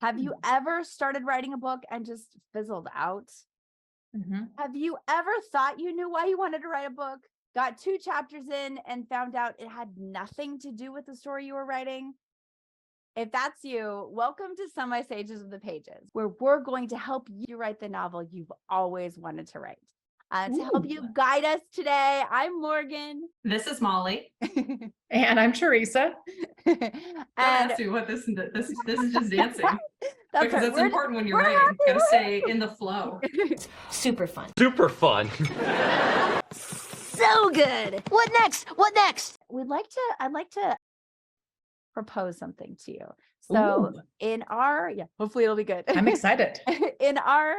Have you ever started writing a book and just fizzled out? Have you ever thought you knew why you wanted to write a book, got 2 chapters in and found out it had nothing to do with the story you were writing? If that's you, welcome to Semi Sages of the Pages, where we're going to help you write the novel you've always wanted to write. To help you guide us today, I'm Morgan. This is Molly. And I'm Teresa. Don't ask me what this is just dancing. That's Because right. it's important when you're writing. You gotta stay in the flow. Super fun. Super fun. So good. What next? What next? I'd like to propose something to you. So hopefully it'll be good. I'm excited. In our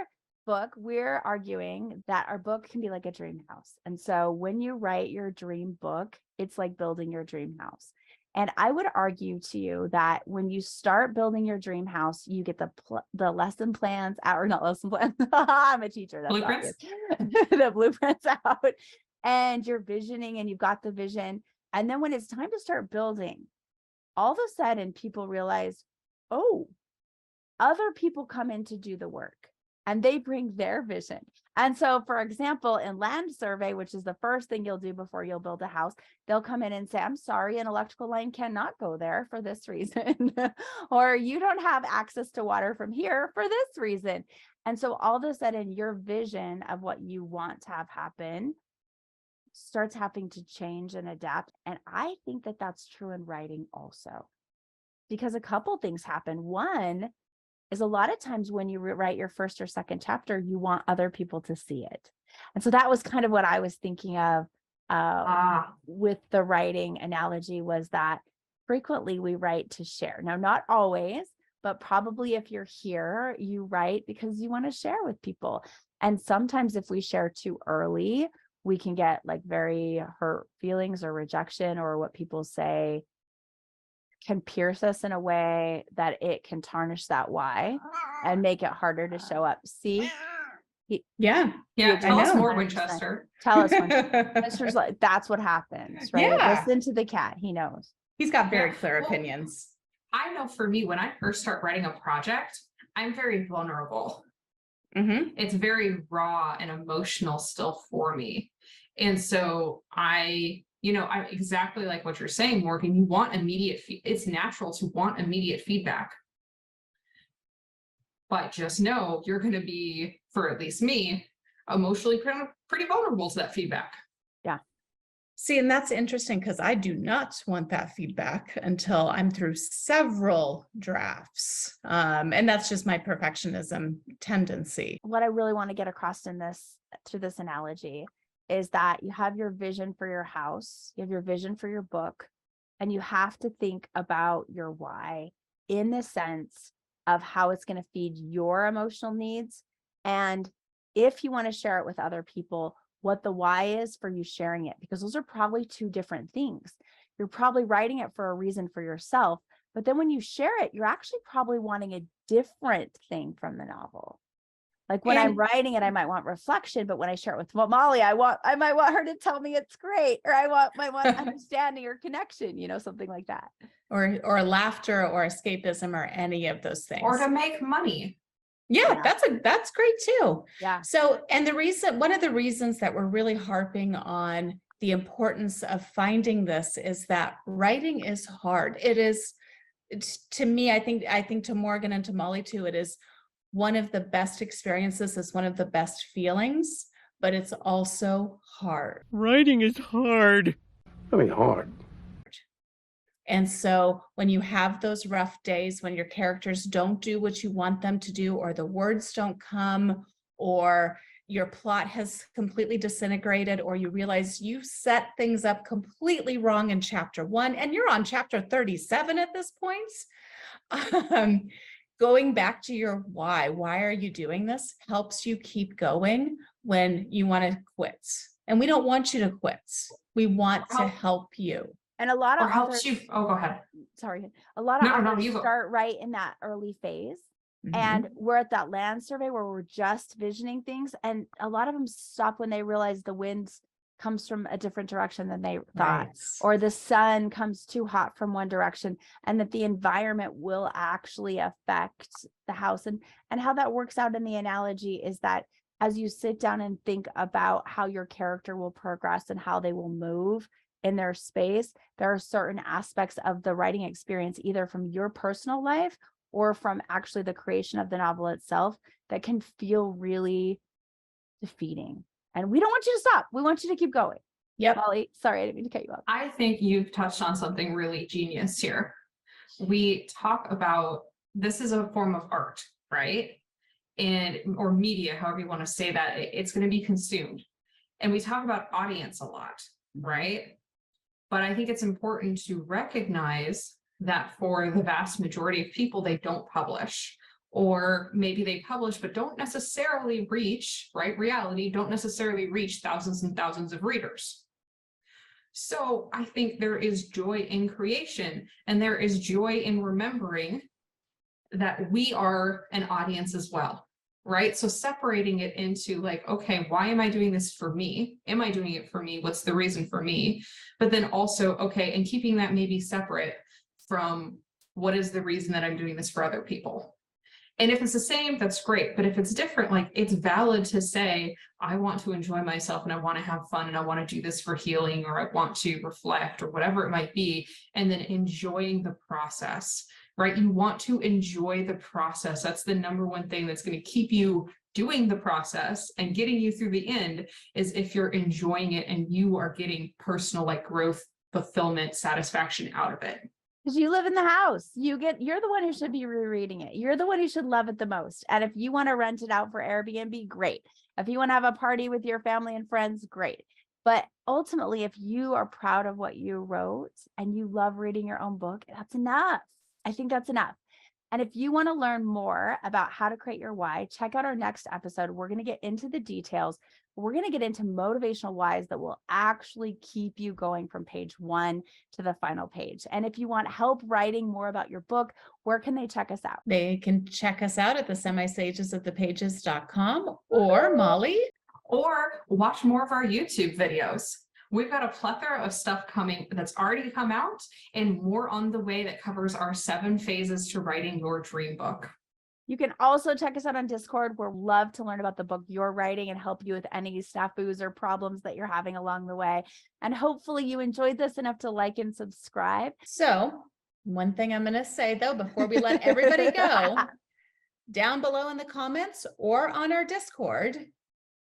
book, we're arguing that our book can be like a dream house. And so when you write your dream book, it's like building your dream house. And I would argue to you that when you start building your dream house, you get the lesson plans out, or not lesson plans. I'm a teacher. That's Blueprints? the blueprints out, and you're visioning, and you've got the vision. And then when it's time to start building, all of a sudden people realize, oh, other people come in to do the work and they bring their vision. And so, for example, in land survey, which is the first thing you'll do before you'll build a house, they'll come in and say, I'm sorry, an electrical line cannot go there for this reason, or you don't have access to water from here for this reason. And so all of a sudden your vision of what you want to have happen starts having to change and adapt. And I think that that's true in writing also, because a couple things happen. One is a lot of times when you write your first or second chapter, you want other people to see it. And so that was kind of what I was thinking of with the writing analogy, was that frequently we write to share. Now, not always, but probably if you're here, you write because you want to share with people. And sometimes if we share too early, we can get like very hurt feelings or rejection, or what people say can pierce us in a way that it can tarnish that why and make it harder to show up. See? Yeah. Tell us more, 100%. Winchester. Tell us, Winchester's like, that's what happens, right? Yeah. Listen to the cat. He knows. He's got very clear Well, opinions. I know for me, when I first start writing a project, I'm very vulnerable. It's very raw and emotional still for me. And so I'm exactly like what you're saying, Morgan. You want immediate it's natural to want immediate feedback. But just know you're going to be, for at least me, emotionally pretty vulnerable to that feedback. Yeah. See, and that's interesting because I do not want that feedback until I'm through several drafts. And that's just my perfectionism tendency. What I really want to get across through this analogy is that you have your vision for your house, you have your vision for your book, and you have to think about your why in the sense of how it's going to feed your emotional needs. And if you want to share it with other people, what the why is for you sharing it, because those are probably two different things. You're probably writing it for a reason for yourself, but then when you share it, you're actually probably wanting a different thing from the novel. Like when I'm writing it, I might want reflection, but when I share it with Molly, I might want her to tell me it's great, or might want understanding or connection, something like that. Or laughter or escapism or any of those things. Or to make money. Yeah, that's great too. Yeah. So, and one of the reasons that we're really harping on the importance of finding this is that writing is hard. It's to me, I think to Morgan and to Molly too, it is one of the best experiences, it's one of the best feelings, but it's also hard. Writing is hard. I mean, hard. And so when you have those rough days, when your characters don't do what you want them to do, or the words don't come, or your plot has completely disintegrated, or you realize you set things up completely wrong in chapter 1, and you're on chapter 37 at this point, going back to your why are you doing this, helps you keep going when you want to quit. And we don't want you to quit. We want to help you. And a lot of helps you. Oh, go ahead. Sorry. A lot of authors start right in that early phase. And we're at that land survey where we're just visioning things. And a lot of them stop when they realize the wind's comes from a different direction than they thought, Right. or the sun comes too hot from one direction, and that the environment will actually affect the house. And how that works out in the analogy is that as you sit down and think about how your character will progress and how they will move in their space, there are certain aspects of the writing experience, either from your personal life or from actually the creation of the novel itself, that can feel really defeating. And we don't want you to stop. We want you to keep going. Yep. Molly, sorry, I didn't mean to cut you off. I think you've touched on something really genius here. We talk about this is a form of art, right? And or media, however you want to say that, it's going to be consumed. And we talk about audience a lot, right? But I think it's important to recognize that for the vast majority of people, they don't publish, or maybe they publish but don't necessarily reach, right? Reality, don't necessarily reach thousands and thousands of readers. So I think there is joy in creation, and there is joy in remembering that we are an audience as well, right? So separating it into like, okay, why am I doing this for me? Am I doing it for me? What's the reason for me? But then also, okay, and keeping that maybe separate from what is the reason that I'm doing this for other people. And if it's the same, that's great. But if it's different, like it's valid to say, I want to enjoy myself and I want to have fun and I want to do this for healing, or I want to reflect, or whatever it might be, and then enjoying the process, right? You want to enjoy the process. That's the number one thing that's going to keep you doing the process and getting you through the end, is if you're enjoying it and you are getting personal like growth, fulfillment, satisfaction out of it. Because you live in the house. You're the one who should be rereading it. You're the one who should love it the most. And if you want to rent it out for Airbnb, great. If you want to have a party with your family and friends, great. But ultimately, if you are proud of what you wrote and you love reading your own book, that's enough. I think that's enough. And if you want to learn more about how to create your why, check out our next episode. We're going to get into the details. We're going to get into motivational whys that will actually keep you going from page 1 to the final page. And if you want help writing more about your book, where can they check us out? They can check us out at the semisagesofthepages.com, or Molly. Or watch more of our YouTube videos. We've got a plethora of stuff coming that's already come out, and more on the way that covers our 7 phases to writing your dream book. You can also check us out on Discord. We'd love to learn about the book you're writing and help you with any snafus or problems that you're having along the way. And hopefully you enjoyed this enough to like and subscribe. So one thing I'm going to say though, before we let everybody go, down below in the comments or on our Discord,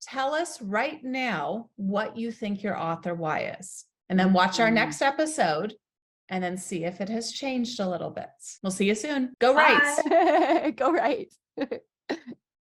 tell us right now what you think your author why is, and then watch our next episode and then see if it has changed a little bit. We'll see you soon. Go write. Go write.